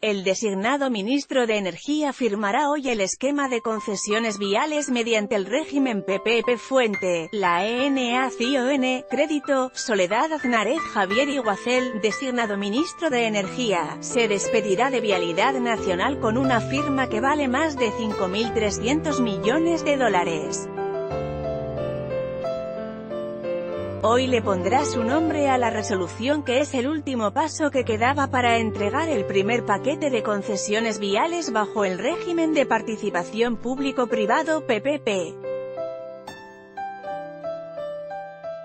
El designado ministro de Energía firmará hoy el esquema de concesiones viales mediante el régimen PPP. Fuente: la ENACION. Crédito: Soledad Aznárez. Javier Iguacel, designado ministro de Energía, se despedirá de Vialidad Nacional con una firma que vale más de 5.300 millones de dólares. Hoy le pondrá su nombre a la resolución que es el último paso que quedaba para entregar el primer paquete de concesiones viales bajo el régimen de participación público-privado PPP.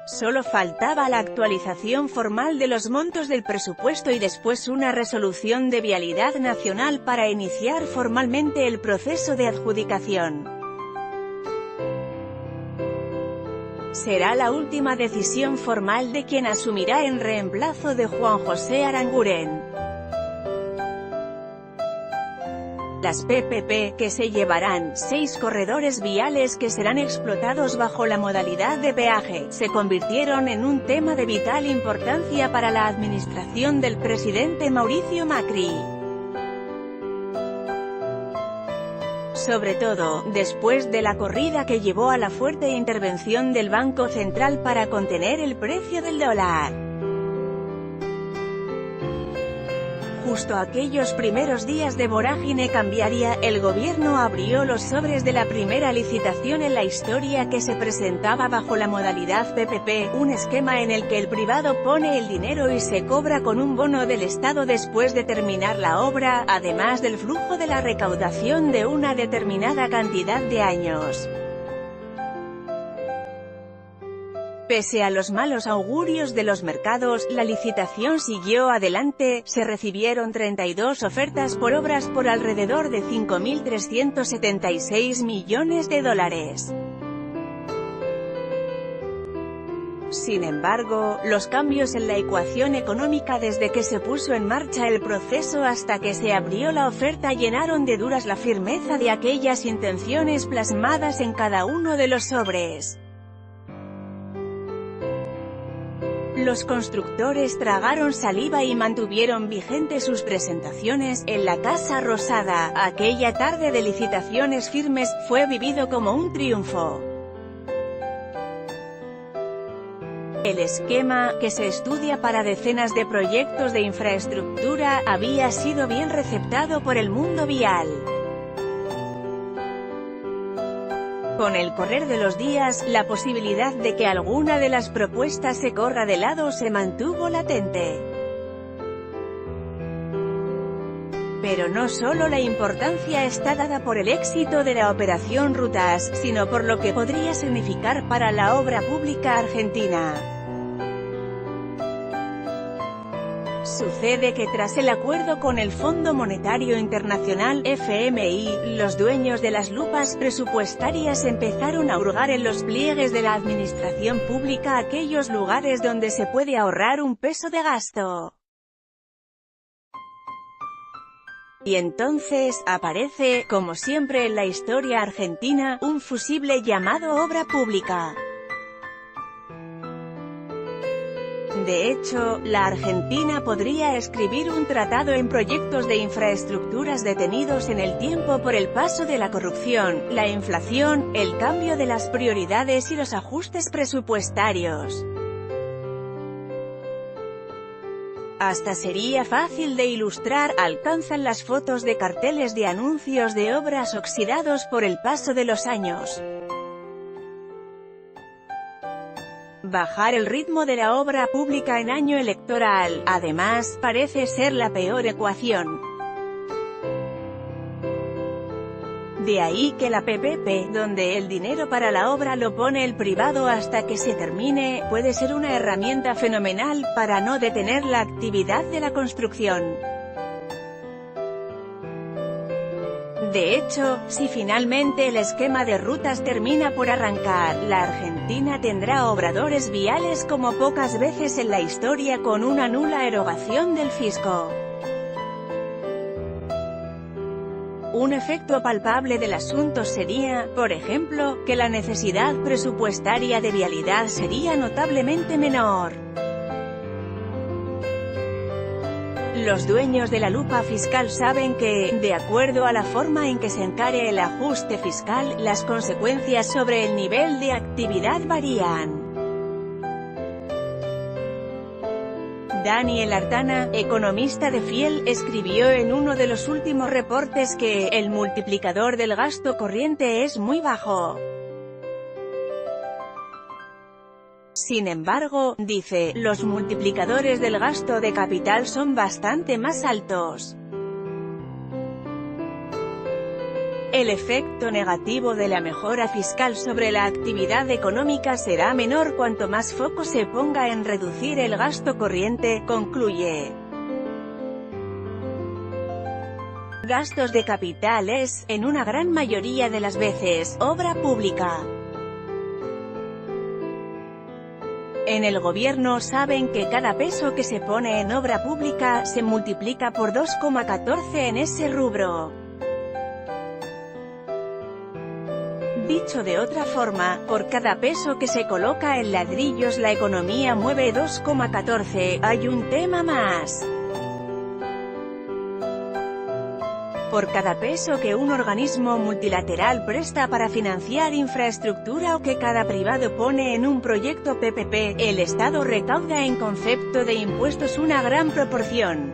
Solo faltaba la actualización formal de los montos del presupuesto y después una resolución de Vialidad Nacional para iniciar formalmente el proceso de adjudicación. Será la última decisión formal de quien asumirá en reemplazo de Juan José Aranguren. Las PPP, que se llevarán 6 corredores viales que serán explotados bajo la modalidad de peaje, se convirtieron en un tema de vital importancia para la administración del presidente Mauricio Macri. Sobre todo, después de la corrida que llevó a la fuerte intervención del Banco Central para contener el precio del dólar. Justo aquellos primeros días de vorágine cambiaria, el gobierno abrió los sobres de la primera licitación en la historia que se presentaba bajo la modalidad PPP, un esquema en el que el privado pone el dinero y se cobra con un bono del Estado después de terminar la obra, además del flujo de la recaudación de una determinada cantidad de años. Pese a los malos augurios de los mercados, la licitación siguió adelante. Se recibieron 32 ofertas por obras por alrededor de 5.376 millones de dólares. Sin embargo, los cambios en la ecuación económica desde que se puso en marcha el proceso hasta que se abrió la oferta llenaron de dudas la firmeza de aquellas intenciones plasmadas en cada uno de los sobres. Los constructores tragaron saliva y mantuvieron vigentes sus presentaciones en la Casa Rosada. Aquella tarde de licitaciones firmes fue vivido como un triunfo. El esquema, que se estudia para decenas de proyectos de infraestructura, había sido bien receptado por el mundo vial. Con el correr de los días, la posibilidad de que alguna de las propuestas se corra de lado se mantuvo latente. Pero no solo la importancia está dada por el éxito de la operación Rutas, sino por lo que podría significar para la obra pública argentina. Sucede que tras el acuerdo con el Fondo Monetario Internacional (FMI), los dueños de las lupas presupuestarias empezaron a hurgar en los pliegues de la administración pública aquellos lugares donde se puede ahorrar un peso de gasto. Y entonces, aparece, como siempre en la historia argentina, un fusible llamado obra pública. De hecho, la Argentina podría escribir un tratado en proyectos de infraestructuras detenidos en el tiempo por el paso de la corrupción, la inflación, el cambio de las prioridades y los ajustes presupuestarios. Hasta sería fácil de ilustrar. Alcanzan las fotos de carteles de anuncios de obras oxidados por el paso de los años. Bajar el ritmo de la obra pública en año electoral, además, parece ser la peor ecuación. De ahí que la PPP, donde el dinero para la obra lo pone el privado hasta que se termine, puede ser una herramienta fenomenal para no detener la actividad de la construcción. De hecho, si finalmente el esquema de rutas termina por arrancar, la Argentina tendrá obradores viales como pocas veces en la historia con una nula erogación del fisco. Un efecto palpable del asunto sería, por ejemplo, que la necesidad presupuestaria de vialidad sería notablemente menor. Los dueños de la lupa fiscal saben que, de acuerdo a la forma en que se encare el ajuste fiscal, las consecuencias sobre el nivel de actividad varían. Daniel Artana, economista de Fiel, escribió en uno de los últimos reportes que el multiplicador del gasto corriente es muy bajo. Sin embargo, dice, los multiplicadores del gasto de capital son bastante más altos. El efecto negativo de la mejora fiscal sobre la actividad económica será menor cuanto más foco se ponga en reducir el gasto corriente, concluye. Gastos de capital es, en una gran mayoría de las veces, obra pública. En el gobierno saben que cada peso que se pone en obra pública, se multiplica por 2,14 en ese rubro. Dicho de otra forma, por cada peso que se coloca en ladrillos la economía mueve 2,14, hay un tema más. Por cada peso que un organismo multilateral presta para financiar infraestructura o que cada privado pone en un proyecto PPP, el Estado recauda en concepto de impuestos una gran proporción.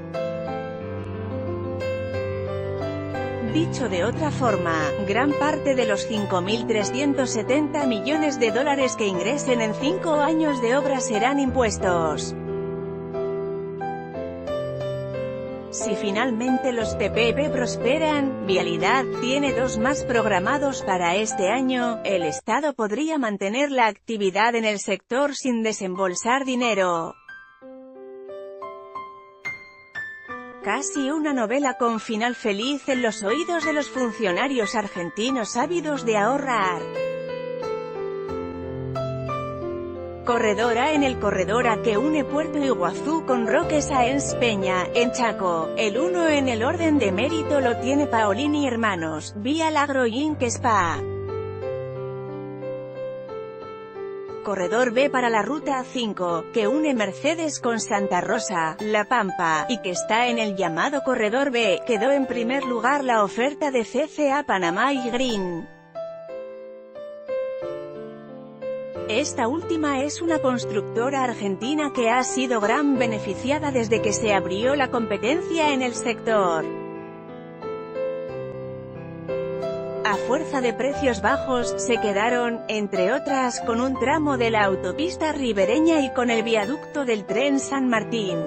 Dicho de otra forma, gran parte de los 5.370 millones de dólares que ingresen en 5 años de obra serán impuestos. Si finalmente los PPP prosperan, Vialidad tiene 2 más programados para este año, el Estado podría mantener la actividad en el sector sin desembolsar dinero. Casi una novela con final feliz en los oídos de los funcionarios argentinos ávidos de ahorrar. Corredora en el corredor A que une Puerto Iguazú con Roque Sáenz Peña, en Chaco, el 1 en el orden de mérito lo tiene Paolini Hermanos, vía Lagro Inc. Spa. Corredor B para la Ruta 5, que une Mercedes con Santa Rosa, La Pampa, y que está en el llamado Corredor B, quedó en primer lugar la oferta de CCA Panamá y Green. Esta última es una constructora argentina que ha sido gran beneficiada desde que se abrió la competencia en el sector. A fuerza de precios bajos, se quedaron, entre otras, con un tramo de la autopista ribereña y con el viaducto del tren San Martín.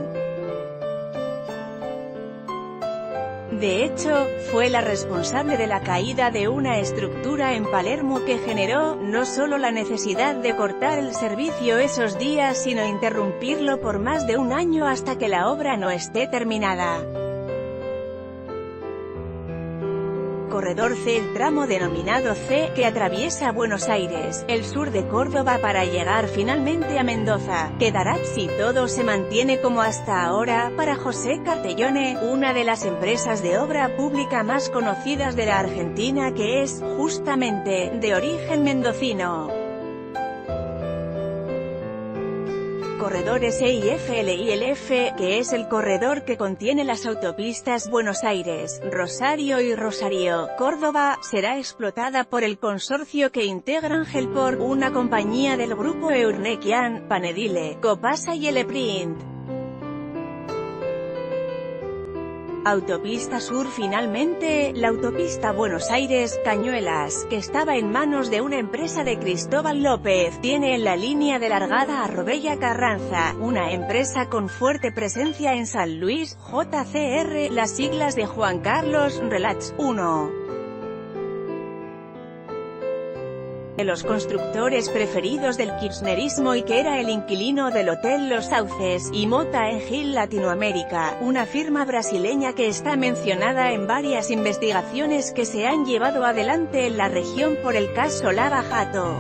De hecho, fue la responsable de la caída de una estructura en Palermo que generó, no solo la necesidad de cortar el servicio esos días sino interrumpirlo por más de un año hasta que la obra no esté terminada. Corredor C, el tramo denominado C, que atraviesa Buenos Aires, el sur de Córdoba para llegar finalmente a Mendoza, quedará, si todo se mantiene como hasta ahora, para José Castellone, una de las empresas de obra pública más conocidas de la Argentina que es, justamente, de origen mendocino. Corredores E y F. El F, que es el corredor que contiene las autopistas Buenos Aires, Rosario y Rosario, Córdoba, será explotada por el consorcio que integran Helport, una compañía del grupo Eurnequian, Panedile, Copasa y Eleprint. Autopista Sur. Finalmente, la autopista Buenos Aires-Cañuelas, que estaba en manos de una empresa de Cristóbal López, tiene en la línea de largada a Robella Carranza, una empresa con fuerte presencia en San Luis, JCR, las siglas de Juan Carlos Relax 1. De los constructores preferidos del kirchnerismo y que era el inquilino del Hotel Los Sauces, y Mota Engil Latinoamérica, una firma brasileña que está mencionada en varias investigaciones que se han llevado adelante en la región por el caso Lava Jato.